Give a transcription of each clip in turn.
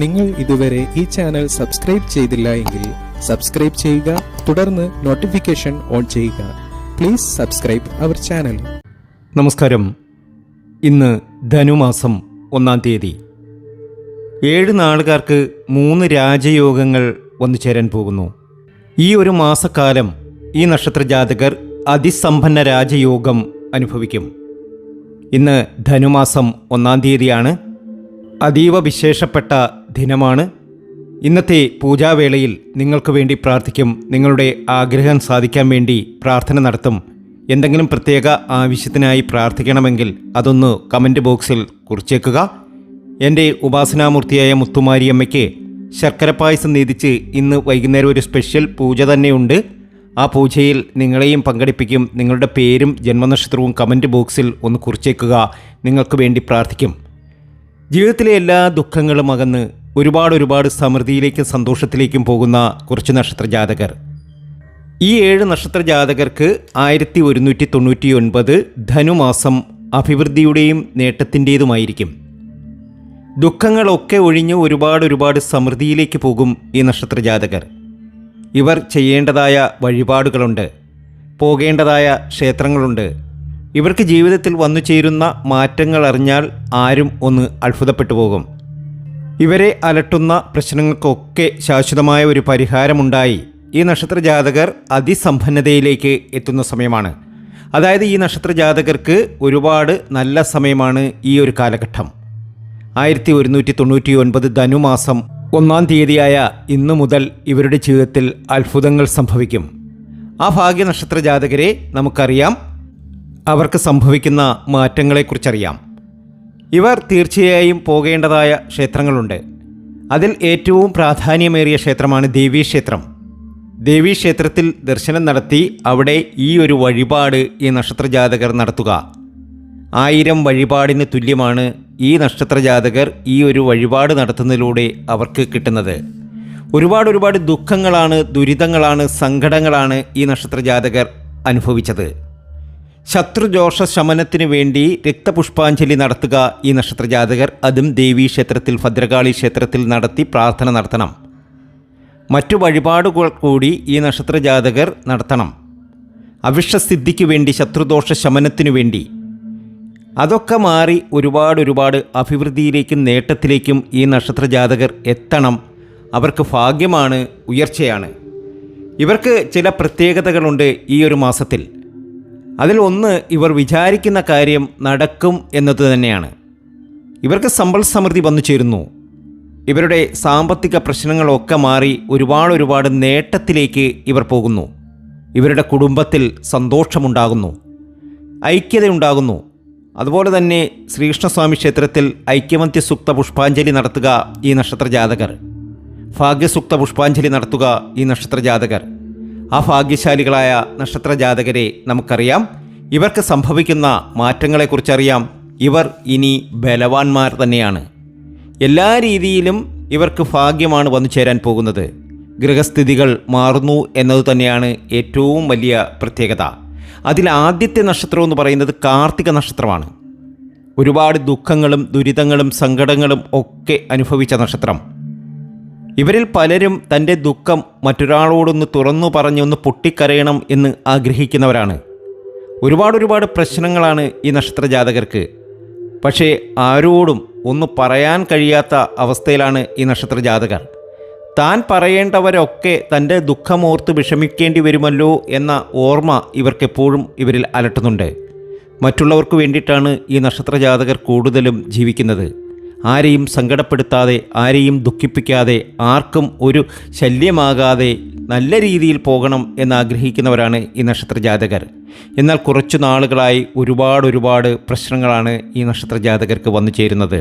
നിങ്ങൾ ഇതുവരെ ഈ ചാനൽ സബ്സ്ക്രൈബ് ചെയ്തില്ല എങ്കിൽ സബ്സ്ക്രൈബ് ചെയ്യുക, തുടർന്ന് നോട്ടിഫിക്കേഷൻ ഓൺ ചെയ്യുക. Please subscribe our channel. നമസ്കാരം. ഇന്ന് ധനുമാസം 1-ാം തീയതി. 7 നാളുകാർക്ക് 3 രാജയോഗങ്ങൾ വന്നു ചേരാൻ പോകുന്നു. ഈ ഒരു മാസക്കാലം ഈ നക്ഷത്ര ജാതകർ അതിസമ്പന്ന രാജയോഗം അനുഭവിക്കും. ഇന്ന് ധനുമാസം 1-ാം തീയതിയാണ്. അതീവ വിശേഷപ്പെട്ട ദിനമാണ്. ഇന്നത്തെ പൂജാവേളയിൽ നിങ്ങൾക്ക് വേണ്ടി പ്രാർത്ഥിക്കും. നിങ്ങളുടെ ആഗ്രഹം സാധിക്കാൻ വേണ്ടി പ്രാർത്ഥന നടത്തും. എന്തെങ്കിലും പ്രത്യേക ആവശ്യത്തിനായി പ്രാർത്ഥിക്കണമെങ്കിൽ അതൊന്ന് കമൻറ്റ് ബോക്സിൽ കുറിച്ചേക്കുക. എൻ്റെ ഉപാസനാമൂർത്തിയായ മുത്തുമാരിയമ്മയ്ക്ക് ശർക്കര പായസം നീതിച്ച് ഇന്ന് വൈകുന്നേരം ഒരു സ്പെഷ്യൽ പൂജ തന്നെയുണ്ട്. ആ പൂജയിൽ നിങ്ങളെയും പങ്കെടുപ്പിക്കും. നിങ്ങളുടെ പേരും ജന്മനക്ഷത്രവും കമൻറ്റ് ബോക്സിൽ ഒന്ന് കുറിച്ചേക്കുക. നിങ്ങൾക്ക് വേണ്ടി പ്രാർത്ഥിക്കും. ജീവിതത്തിലെ എല്ലാ ദുഃഖങ്ങളും അകന്ന് ഒരുപാട് സമൃദ്ധിയിലേക്കും സന്തോഷത്തിലേക്കും പോകുന്ന കുറച്ച് നക്ഷത്ര ജാതകർ. ഈ 7 നക്ഷത്ര ജാതകർക്ക് 1199 ധനുമാസം അഭിവൃദ്ധിയുടെയും നേട്ടത്തിൻ്റേതുമായിരിക്കും. ദുഃഖങ്ങളൊക്കെ ഒഴിഞ്ഞ് ഒരുപാട് സമൃദ്ധിയിലേക്ക് പോകും ഈ നക്ഷത്ര ജാതകർ. ഇവർ ചെയ്യേണ്ടതായ വഴിപാടുകളുണ്ട്, പോകേണ്ടതായ ക്ഷേത്രങ്ങളുണ്ട്. ഇവർക്ക് ജീവിതത്തിൽ വന്നു ചേരുന്ന മാറ്റങ്ങൾ അറിഞ്ഞാൽ ആരും ഒന്ന് അത്ഭുതപ്പെട്ടു പോകും. ഇവരെ അലട്ടുന്ന പ്രശ്നങ്ങൾക്കൊക്കെ ശാശ്വതമായ ഒരു പരിഹാരമുണ്ടായി ഈ നക്ഷത്ര ജാതകർ അതിസമ്പന്നതയിലേക്ക് എത്തുന്ന സമയമാണ്. അതായത് ഈ നക്ഷത്ര ജാതകർക്ക് ഒരുപാട് നല്ല സമയമാണ് ഈ ഒരു കാലഘട്ടം. 1199 ധനുമാസം 1-ാം തീയതിയായ ഇന്നു മുതൽ ഇവരുടെ ജീവിതത്തിൽ അത്ഭുതങ്ങൾ സംഭവിക്കും. ആ ഭാഗ്യ നക്ഷത്ര ജാതകരെ നമുക്കറിയാം. അവർക്ക് സംഭവിക്കുന്ന മാറ്റങ്ങളെക്കുറിച്ചറിയാം. ഇവർ തീർച്ചയായും പോകേണ്ടതായ ക്ഷേത്രങ്ങളുണ്ട്. അതിൽ ഏറ്റവും പ്രാധാന്യമേറിയ ക്ഷേത്രമാണ് ദേവീക്ഷേത്രം. ദേവീക്ഷേത്രത്തിൽ ദർശനം നടത്തി അവിടെ ഈ ഒരു വഴിപാട് ഈ നക്ഷത്ര ജാതകർ നടത്തുക. 1000 വഴിപാടിന് തുല്യമാണ് ഈ നക്ഷത്ര ജാതകർ ഈ ഒരു വഴിപാട് നടത്തുന്നതിലൂടെ അവർക്ക് കിട്ടുന്നത്. ഒരുപാട് ദുഃഖങ്ങളാണ്, ദുരിതങ്ങളാണ്, സങ്കടങ്ങളാണ് ഈ നക്ഷത്ര ജാതകർ അനുഭവിച്ചത്. ശത്രുദോഷ ശമനത്തിനു വേണ്ടി രക്തപുഷ്പാഞ്ജലി നടത്തുക ഈ നക്ഷത്ര ജാതകർ. അതും ദേവീക്ഷേത്രത്തിൽ, ഭദ്രകാളി ക്ഷേത്രത്തിൽ നടത്തി പ്രാർത്ഥന നടത്തണം. മറ്റു വഴിപാടുകൾ കൂടി ഈ നക്ഷത്ര ജാതകർ നടത്തണം. അവിഷ്ടസിദ്ധിക്ക് വേണ്ടി, ശത്രുദോഷ ശമനത്തിനു വേണ്ടി. അതൊക്കെ മാറി ഒരുപാട് അഭിവൃദ്ധിയിലേക്കും നേട്ടത്തിലേക്കും ഈ നക്ഷത്ര ജാതകർ എത്തണം. അവർക്ക് ഭാഗ്യമാണ്, ഉയർച്ചയാണ്. ഇവർക്ക് ചില പ്രത്യേകതകളുണ്ട് ഈ ഒരു മാസത്തിൽ. അതിൽ ഒന്ന്, ഇവർ വിചാരിക്കുന്ന കാര്യം നടക്കും എന്നത് തന്നെയാണ്. ഇവർക്ക് സമ്പൽ സമൃദ്ധി വന്നു ചേരുന്നു. ഇവരുടെ സാമ്പത്തിക പ്രശ്നങ്ങളൊക്കെ മാറി ഒരുപാട് നേട്ടത്തിലേക്ക് ഇവർ പോകുന്നു. ഇവരുടെ കുടുംബത്തിൽ സന്തോഷമുണ്ടാകുന്നു, ഐക്യതയുണ്ടാകുന്നു. അതുപോലെ തന്നെ ശ്രീകൃഷ്ണസ്വാമി ക്ഷേത്രത്തിൽ ഐക്യമത്യ സൂക്ത പുഷ്പാഞ്ജലി നടത്തുക ഈ നക്ഷത്ര ജാതകർ. ഭാഗ്യസൂക്ത പുഷ്പാഞ്ജലി നടത്തുക ഈ നക്ഷത്ര ജാതകർ. ആ ഭാഗ്യശാലികളായ നക്ഷത്ര ജാതകരെ നമുക്കറിയാം. ഇവർക്ക് സംഭവിക്കുന്ന മാറ്റങ്ങളെക്കുറിച്ചറിയാം. ഇവർ ഇനി ബലവാന്മാർ തന്നെയാണ്. എല്ലാ രീതിയിലും ഇവർക്ക് ഭാഗ്യമാണ് വന്നു ചേരാൻ പോകുന്നത്. ഗ്രഹസ്ഥിതികൾ മാറുന്നു എന്നത് തന്നെയാണ് ഏറ്റവും വലിയ പ്രത്യേകത. അതിൽ ആദ്യത്തെ നക്ഷത്രം എന്ന് പറയുന്നത് കാർത്തിക നക്ഷത്രമാണ്. ഒരുപാട് ദുഃഖങ്ങളും ദുരിതങ്ങളും സങ്കടങ്ങളും ഒക്കെ അനുഭവിച്ച നക്ഷത്രം. ഇവരിൽ പലരും തൻ്റെ ദുഃഖം മറ്റൊരാളോടൊന്ന് തുറന്നു പറഞ്ഞൊന്ന് പൊട്ടിക്കരയണം എന്ന് ആഗ്രഹിക്കുന്നവരാണ്. ഒരുപാട് പ്രശ്നങ്ങളാണ് ഈ നക്ഷത്ര ജാതകർക്ക്. പക്ഷേ ആരോടും ഒന്ന് പറയാൻ കഴിയാത്ത അവസ്ഥയിലാണ് ഈ നക്ഷത്ര ജാതകർ. താൻ പറയേണ്ടവരൊക്കെ തൻ്റെ ദുഃഖമോർത്ത് വിഷമിക്കേണ്ടി വരുമല്ലോ എന്ന ഓർമ്മ ഇവർക്കെപ്പോഴും ഇവരിൽ അലട്ടുന്നുണ്ട്. മറ്റുള്ളവർക്ക് വേണ്ടിയിട്ടാണ് ഈ നക്ഷത്ര ജാതകർ കൂടുതലും ജീവിക്കുന്നത്. ആരെയും സങ്കടപ്പെടുത്താതെ, ആരെയും ദുഃഖിപ്പിക്കാതെ, ആർക്കും ഒരു ശല്യമാകാതെ നല്ല രീതിയിൽ പോകണം എന്നാഗ്രഹിക്കുന്നവരാണ് ഈ നക്ഷത്ര ജാതകർ. എന്നാൽ കുറച്ചു നാളുകളായി ഒരുപാട് പ്രശ്നങ്ങളാണ് ഈ നക്ഷത്ര ജാതകർക്ക് വന്നു ചേരുന്നത്.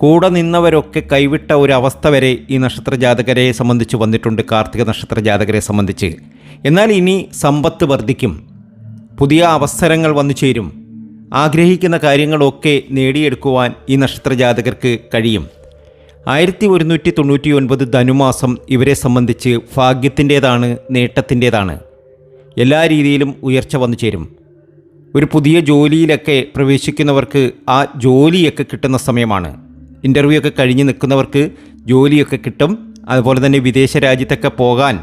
കൂടെ നിന്നവരൊക്കെ കൈവിട്ട ഒരു അവസ്ഥ വരെ ഈ നക്ഷത്ര ജാതകരെ സംബന്ധിച്ച് വന്നിട്ടുണ്ട്, കാർത്തിക നക്ഷത്ര ജാതകരെ സംബന്ധിച്ച്. എന്നാൽ ഇനി സമ്പത്ത് വർദ്ധിക്കും, പുതിയ അവസരങ്ങൾ വന്നു ചേരും. ആഗ്രഹിക്കുന്ന കാര്യങ്ങളൊക്കെ നേടിയെടുക്കുവാൻ ഈ നക്ഷത്ര ജാതകർക്ക് കഴിയും. 1199 ധനുമാസം ഇവരെ സംബന്ധിച്ച് ഭാഗ്യത്തിൻ്റേതാണ്, നേട്ടത്തിൻ്റേതാണ്. എല്ലാ രീതിയിലും ഉയർച്ച വന്നു ചേരും. ഒരു പുതിയ ജോലിയിലൊക്കെ പ്രവേശിക്കുന്നവർക്ക് ആ ജോലിയൊക്കെ കിട്ടുന്ന സമയമാണ്. ഇൻ്റർവ്യൂ ഒക്കെ കഴിഞ്ഞ് നിൽക്കുന്നവർക്ക് ജോലിയൊക്കെ കിട്ടും. അതുപോലെ തന്നെ വിദേശ രാജ്യത്തൊക്കെ പോകാൻ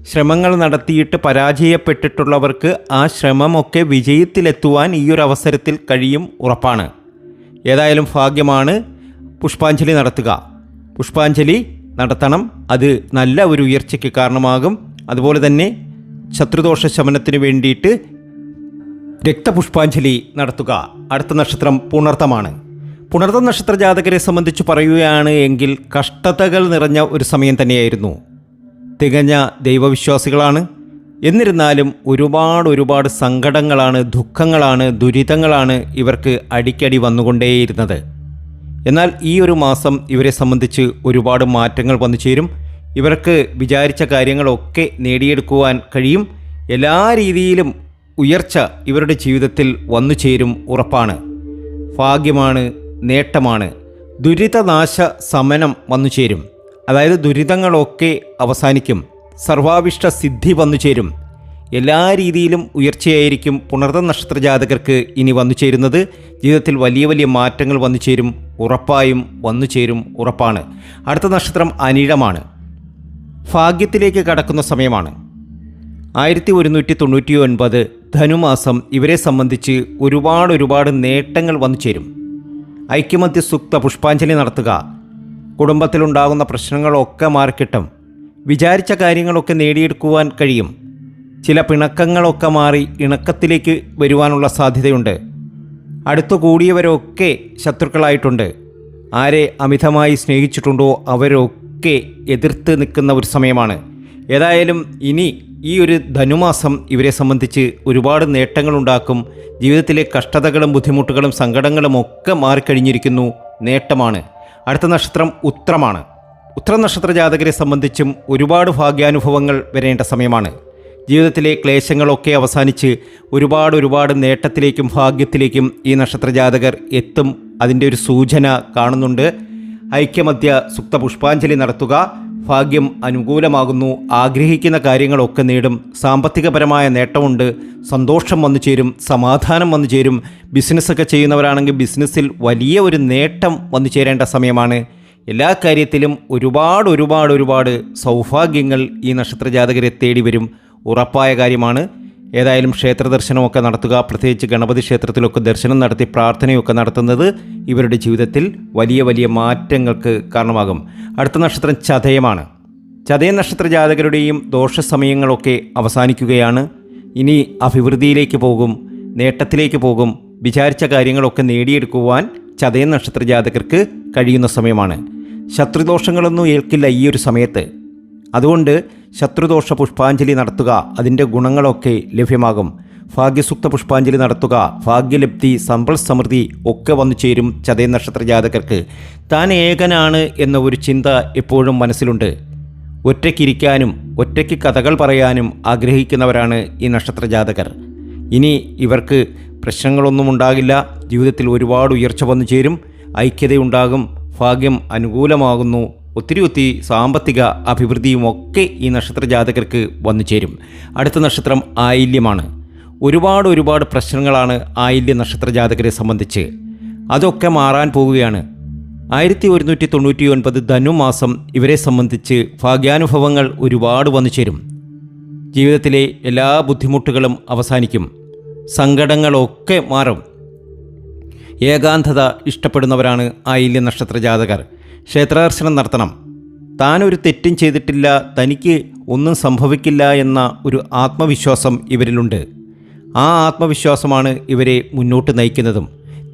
ശ്രമങ്ങൾ നടത്തിയിട്ട് പരാജയപ്പെട്ടിട്ടുള്ളവർക്ക് ആ ശ്രമമൊക്കെ വിജയത്തിലെത്തുവാൻ ഈ ഒരു അവസരത്തിൽ കഴിയും, ഉറപ്പാണ്. ഏതായാലും ഭാഗ്യമാണ്. പുഷ്പാഞ്ജലി നടത്തുക, പുഷ്പാഞ്ജലി നടത്തണം. അത് നല്ല ഒരു ഉയർച്ചയ്ക്ക് കാരണമാകും. അതുപോലെ തന്നെ ശത്രുദോഷ ശമനത്തിന് വേണ്ടിയിട്ട് രക്തപുഷ്പാഞ്ജലി നടത്തുക. അടുത്ത നക്ഷത്രം പുണർത്തമാണ്. പുണർത്ത നക്ഷത്ര ജാതകരെ സംബന്ധിച്ച് പറയുകയാണ് എങ്കിൽ കഷ്ടതകൾ നിറഞ്ഞ ഒരു സമയം തന്നെയായിരുന്നു. തികഞ്ഞ ദൈവവിശ്വാസികളാണ്. എന്നിരുന്നാലും ഒരുപാട് സങ്കടങ്ങളാണ്, ദുഃഖങ്ങളാണ്, ദുരിതങ്ങളാണ് ഇവർക്ക് അടിക്കടി വന്നുകൊണ്ടേയിരുന്നത്. എന്നാൽ ഈ ഒരു മാസം ഇവരെ സംബന്ധിച്ച് ഒരുപാട് മാറ്റങ്ങൾ വന്നു ചേരും. ഇവർക്ക് വിചാരിച്ച കാര്യങ്ങളൊക്കെ നേടിയെടുക്കുവാൻ കഴിയും. എല്ലാ രീതിയിലും ഉയർച്ച ഇവരുടെ ജീവിതത്തിൽ വന്നു ചേരും, ഉറപ്പാണ്. ഭാഗ്യമാണ്, നേട്ടമാണ്. ദുരിതനാശ സമനം വന്നു ചേരും. അതായത് ദുരിതങ്ങളൊക്കെ അവസാനിക്കും. സർവാഭിഷ്ട സിദ്ധി വന്നു ചേരും. എല്ലാ രീതിയിലും ഉയർച്ചയായിരിക്കും പുണർത്ത നക്ഷത്ര ജാതകർക്ക് ഇനി വന്നു ചേരുന്നത്. ജീവിതത്തിൽ വലിയ വലിയ മാറ്റങ്ങൾ വന്നു ചേരും, ഉറപ്പായും വന്നു ചേരും, ഉറപ്പാണ്. അടുത്ത നക്ഷത്രം അനിഴമാണ്. ഭാഗ്യത്തിലേക്ക് കടക്കുന്ന സമയമാണ്. 1199 ധനുമാസം ഇവരെ സംബന്ധിച്ച് ഒരുപാട് നേട്ടങ്ങൾ വന്നു ചേരും. ഐക്യമത്യ സൂക്ത പുഷ്പാഞ്ജലി നടത്തുക. കുടുംബത്തിലുണ്ടാകുന്ന പ്രശ്നങ്ങളൊക്കെ മാറിക്കിട്ടും. വിചാരിച്ച കാര്യങ്ങളൊക്കെ നേടിയെടുക്കുവാൻ കഴിയും. ചില പിണക്കങ്ങളൊക്കെ മാറി ഇണക്കത്തിലേക്ക് വരുവാനുള്ള സാധ്യതയുണ്ട്. അടുത്തു കൂടിയവരൊക്കെ ശത്രുക്കളായിട്ടുണ്ട്. ആരെ അമിതമായി സ്നേഹിച്ചിട്ടുണ്ടോ അവരൊക്കെ എതിർത്ത് നിൽക്കുന്ന ഒരു സമയമാണ്. ഏതായാലും ഇനി ഈ ഒരു ധനുമാസം ഇവരെ സംബന്ധിച്ച് ഒരുപാട് നേട്ടങ്ങളുണ്ടാക്കും. ജീവിതത്തിലെ കഷ്ടതകളും ബുദ്ധിമുട്ടുകളും സങ്കടങ്ങളും ഒക്കെ മാറിക്കഴിഞ്ഞിരിക്കുന്നു, നേട്ടമാണ്. അടുത്ത നക്ഷത്രം ഉത്രമാണ്. ഉത്ര നക്ഷത്ര ജാതകരെ സംബന്ധിച്ചും ഒരുപാട് ഭാഗ്യാനുഭവങ്ങൾ വരേണ്ട സമയമാണ്. ജീവിതത്തിലെ ക്ലേശങ്ങളൊക്കെ അവസാനിച്ച് ഒരുപാട് നേട്ടത്തിലേക്കും ഭാഗ്യത്തിലേക്കും ഈ നക്ഷത്ര ജാതകർ എത്തും. അതിൻ്റെ ഒരു സൂചന കാണുന്നുണ്ട്. ഐക്യമത്യ സുക്ത പുഷ്പാഞ്ജലി നടത്തുക. ഭാഗ്യം അനുകൂലമാകുന്നു. ആഗ്രഹിക്കുന്ന കാര്യങ്ങളൊക്കെ നേടും. സാമ്പത്തികപരമായ നേട്ടമുണ്ട്. സന്തോഷം വന്നു ചേരും, സമാധാനം വന്നു ചേരും. ബിസിനസ്സൊക്കെ ചെയ്യുന്നവരാണെങ്കിൽ ബിസിനസ്സിൽ വലിയ ഒരു നേട്ടം വന്നു ചേരേണ്ട സമയമാണ്. എല്ലാ കാര്യത്തിലും ഒരുപാട് സൗഭാഗ്യങ്ങൾ ഈ നക്ഷത്ര ജാതകരെ തേടി വരും, ഉറപ്പായ കാര്യമാണ്. ഏതായാലും ക്ഷേത്ര ദർശനമൊക്കെ നടത്തുക. പ്രത്യേകിച്ച് ഗണപതി ക്ഷേത്രത്തിലൊക്കെ ദർശനം നടത്തി പ്രാർത്ഥനയൊക്കെ നടത്തുന്നത് ഇവരുടെ ജീവിതത്തിൽ വലിയ മാറ്റങ്ങൾക്ക് കാരണമാകും. അടുത്ത നക്ഷത്രം ചതയമാണ്. ചതയ നക്ഷത്ര ജാതകരുടെയും ദോഷസമയങ്ങളൊക്കെ അവസാനിക്കുകയാണ്. ഇനി അഭിവൃദ്ധിയിലേക്ക് പോകും, നേട്ടത്തിലേക്ക് പോകും. വിചാരിച്ച കാര്യങ്ങളൊക്കെ നേടിയെടുക്കുവാൻ ചതയ നക്ഷത്ര ജാതകർക്ക് കഴിയുന്ന സമയമാണ്. ശത്രുദോഷങ്ങളൊന്നും ഏൽക്കില്ല ഈ ഒരു സമയത്ത്. അതുകൊണ്ട് ശത്രുദോഷ പുഷ്പാഞ്ജലി നടത്തുക. അതിൻ്റെ ഗുണങ്ങളൊക്കെ ലഭ്യമാകും. ഭാഗ്യസൂക്ത പുഷ്പാഞ്ജലി നടത്തുക. ഭാഗ്യലബ്ധി, സമ്പൽ സമൃദ്ധി ഒക്കെ വന്നു ചേരും ചതയ നക്ഷത്ര ജാതകർക്ക്. താൻ ഏകനാണ് എന്ന ഒരു ചിന്ത എപ്പോഴും മനസ്സിലുണ്ട്. ഒറ്റയ്ക്കിരിക്കാനും ഒറ്റയ്ക്ക് കഥകൾ പറയാനും ആഗ്രഹിക്കുന്നവരാണ് ഈ നക്ഷത്ര ജാതകർ. ഇനി ഇവർക്ക് പ്രശ്നങ്ങളൊന്നും ഉണ്ടാകില്ല. ജീവിതത്തിൽ ഒരുപാട് ഉയർച്ച വന്നു ചേരും. ഐക്യതയുണ്ടാകും. ഭാഗ്യം അനുകൂലമാകുന്നു. ഒത്തിരി സാമ്പത്തിക അഭിവൃദ്ധിയുമൊക്കെ ഈ നക്ഷത്ര ജാതകർക്ക് വന്നു ചേരും. അടുത്ത നക്ഷത്രം ആയില്യമാണ്. ഒരുപാട് പ്രശ്നങ്ങളാണ് ആയില്യ നക്ഷത്ര ജാതകരെ സംബന്ധിച്ച്. അതൊക്കെ മാറാൻ പോവുകയാണ്. 1199 ധനുമാസം ഇവരെ സംബന്ധിച്ച് ഭാഗ്യാനുഭവങ്ങൾ ഒരുപാട് വന്നു ചേരും. ജീവിതത്തിലെ എല്ലാ ബുദ്ധിമുട്ടുകളും അവസാനിക്കും. സങ്കടങ്ങളൊക്കെ മാറും. ഏകാന്തത ഇഷ്ടപ്പെടുന്നവരാണ് ആയില്യ നക്ഷത്ര ജാതകർ. ക്ഷേത്രദർശനം നടത്തണം. താനൊരു തെറ്റും ചെയ്തിട്ടില്ല, തനിക്ക് ഒന്നും സംഭവിക്കില്ല എന്ന ഒരു ആത്മവിശ്വാസം ഇവരിലുണ്ട്. ആ ആത്മവിശ്വാസമാണ് ഇവരെ മുന്നോട്ട് നയിക്കുന്നതും.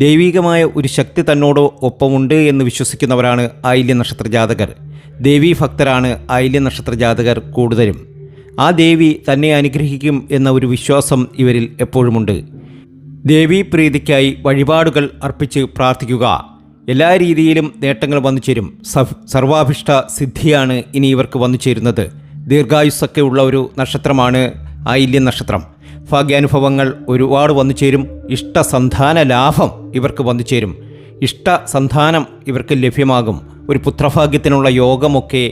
ദൈവികമായ ഒരു ശക്തി തന്നോട് ഒപ്പമുണ്ട് എന്ന് വിശ്വസിക്കുന്നവരാണ് ആയില്യ നക്ഷത്ര ജാതകർ. ദേവീ ഭക്തരാണ് ആയില്യ നക്ഷത്ര ജാതകർ കൂടുതലും. ആ ദേവി തന്നെ അനുഗ്രഹിക്കും എന്ന ഒരു വിശ്വാസം ഇവരിൽ എപ്പോഴുമുണ്ട്. ദേവീപ്രീതിക്കായി വഴിപാടുകൾ അർപ്പിച്ച് പ്രാർത്ഥിക്കുക. എല്ലാ രീതിയിലും നേട്ടങ്ങൾ വന്നു ചേരും. സർവാഭിഷ്ട സിദ്ധിയാണ് ഇനി ഇവർക്ക് വന്നു ചേരുന്നത്. ദീർഘായുസ്സൊക്കെ ഉള്ള ഒരു നക്ഷത്രമാണ് ആയില്യ നക്ഷത്രം. ഭാഗ്യാനുഭവങ്ങൾ ഒരുപാട് വന്നു ചേരും. ഇഷ്ടസന്താന ലാഭം ഇവർക്ക് വന്നു ചേരും. ഇഷ്ടസന്താനം ഇവർക്ക് ലഭ്യമാകും. ഒരു പുത്രഭാഗ്യത്തിനുള്ള യോഗമൊക്കെ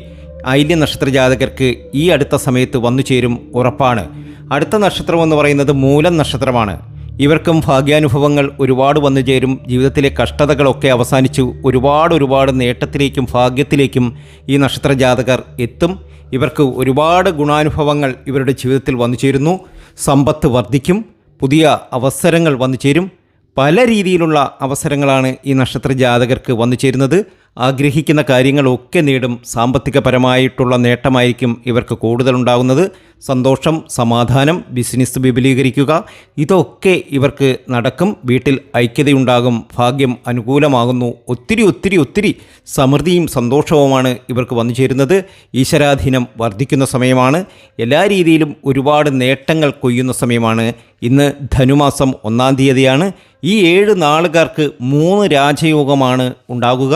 ആയില്യ നക്ഷത്ര ജാതകർക്ക് ഈ അടുത്ത സമയത്ത് വന്നു ചേരും, ഉറപ്പാണ്. അടുത്ത നക്ഷത്രം എന്ന് പറയുന്നത് മൂലം നക്ഷത്രമാണ്. ഇവർക്കും ഭാഗ്യാനുഭവങ്ങൾ ഒരുപാട് വന്നു ചേരും. ജീവിതത്തിലെ കഷ്ടതകളൊക്കെ അവസാനിച്ചു ഒരുപാട് നേട്ടത്തിലേക്കും ഭാഗ്യത്തിലേക്കും ഈ നക്ഷത്ര ജാതകർ എത്തും. ഇവർക്ക് ഒരുപാട് ഗുണാനുഭവങ്ങൾ ഇവരുടെ ജീവിതത്തിൽ വന്നു ചേരുന്നു. സമ്പത്ത് വർദ്ധിക്കും, പുതിയ അവസരങ്ങൾ വന്നു ചേരും. പല രീതിയിലുള്ള അവസരങ്ങളാണ് ഈ നക്ഷത്ര ജാതകർക്ക് വന്നു ചേരുന്നത്. ആഗ്രഹിക്കുന്ന കാര്യങ്ങളൊക്കെ നേടും. സാമ്പത്തികപരമായിട്ടുള്ള നേട്ടമായിരിക്കും ഇവർക്ക് കൂടുതലുണ്ടാകുന്നത്. സന്തോഷം, സമാധാനം, ബിസിനസ് വിപുലീകരിക്കുക, ഇതൊക്കെ ഇവർക്ക് നടക്കും. വീട്ടിൽ ഐക്യതയുണ്ടാകും, ഭാഗ്യം അനുകൂലമാകുന്നു. ഒത്തിരി സമൃദ്ധിയും സന്തോഷവുമാണ് ഇവർക്ക് വന്നു ചേരുന്നത്. ഈശ്വരാധീനം വർദ്ധിക്കുന്ന സമയമാണ്. എല്ലാ രീതിയിലും ഒരുപാട് നേട്ടങ്ങൾ കൊയ്യുന്ന സമയമാണ്. ഇന്ന് ധനുമാസം 1-ാം തീയതിയാണ്. ഈ 7 നാളുകാർക്ക് 3 രാജയോഗമാണ് ഉണ്ടാകുക.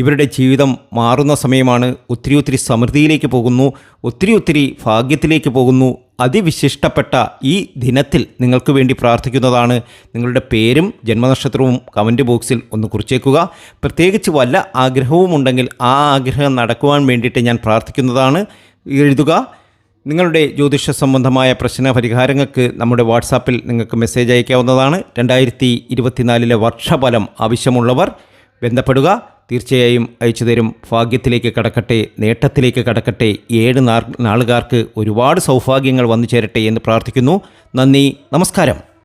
ഇവരുടെ ജീവിതം മാറുന്ന സമയമാണ്. ഒത്തിരി സമൃദ്ധിയിലേക്ക് പോകുന്നു, ഒത്തിരി ഭാഗ്യത്തിലേക്ക് പോകുന്നു. അതിവിശിഷ്ടപ്പെട്ട ഈ ദിനത്തിൽ നിങ്ങൾക്ക് വേണ്ടി പ്രാർത്ഥിക്കുന്നതാണ്. നിങ്ങളുടെ പേരും ജന്മനക്ഷത്രവും കമൻറ്റ് ബോക്സിൽ ഒന്ന് കുറിച്ചേക്കുക. പ്രത്യേകിച്ച് വല്ല ആഗ്രഹവും ഉണ്ടെങ്കിൽ ആ ആഗ്രഹം നടക്കുവാൻ വേണ്ടിയിട്ട് ഞാൻ പ്രാർത്ഥിക്കുന്നതാണ്. എഴുതുക. നിങ്ങളുടെ ജ്യോതിഷ സംബന്ധമായ പ്രശ്ന പരിഹാരങ്ങൾക്ക് നമ്മുടെ വാട്സാപ്പിൽ നിങ്ങൾക്ക് മെസ്സേജ് അയക്കാവുന്നതാണ്. 2024 വർഷഫലം ആവശ്യമുള്ളവർ ബന്ധപ്പെടുക. തീർച്ചയായും അയച്ചു തരും. ഭാഗ്യത്തിലേക്ക് കടക്കട്ടെ, നേട്ടത്തിലേക്ക് കടക്കട്ടെ. 7 നാളുകാർക്ക് ഒരുപാട് സൗഭാഗ്യങ്ങൾ വന്നു ചേരട്ടെ എന്ന് പ്രാർത്ഥിക്കുന്നു. നന്ദി, നമസ്കാരം.